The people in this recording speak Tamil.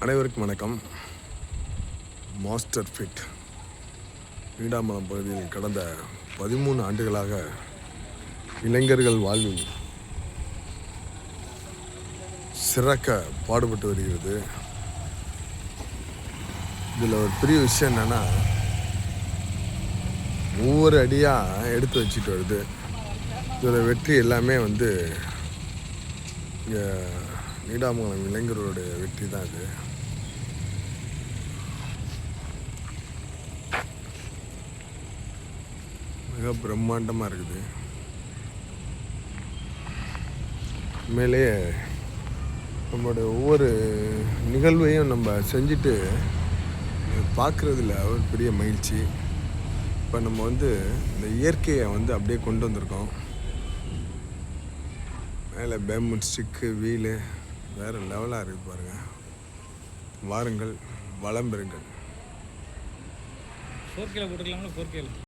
அனைவருக்கும் வணக்கம். மாஸ்டர் ஃபிட் நீடாமலம் பகுதியில் கடந்த 13 ஆண்டுகளாக இளைஞர்கள் வாழ்வில் சிறக்க பாடுபட்டு வருகிறது. இதில் ஒரு பெரிய விஷயம் என்னென்னா, ஒவ்வொரு அடியாக எடுத்து வச்சுட்டு வருது. இதில் வெற்றி எல்லாமே இங்கே நீடாமங்கலம் இளைஞர்களுடைய வெற்றி தான் இது. மிக பிரம்மாண்டமாக இருக்குது. உண்மையிலேயே நம்மளுடைய ஒவ்வொரு நிகழ்வையும் நம்ம செஞ்சுட்டு பார்க்குறதுல ஒரு பெரிய மகிழ்ச்சி. இப்போ நம்ம இந்த இயற்கையை அப்படியே கொண்டு வந்திருக்கோம். மேலே பேம்பு ஸ்டிக்கு வீலு வேறு லெவலாக இருக்குது பாருங்கள். வாருங்கள், வளம் பெறுங்கள். 4K போட்டுக்கலாம்ல 4K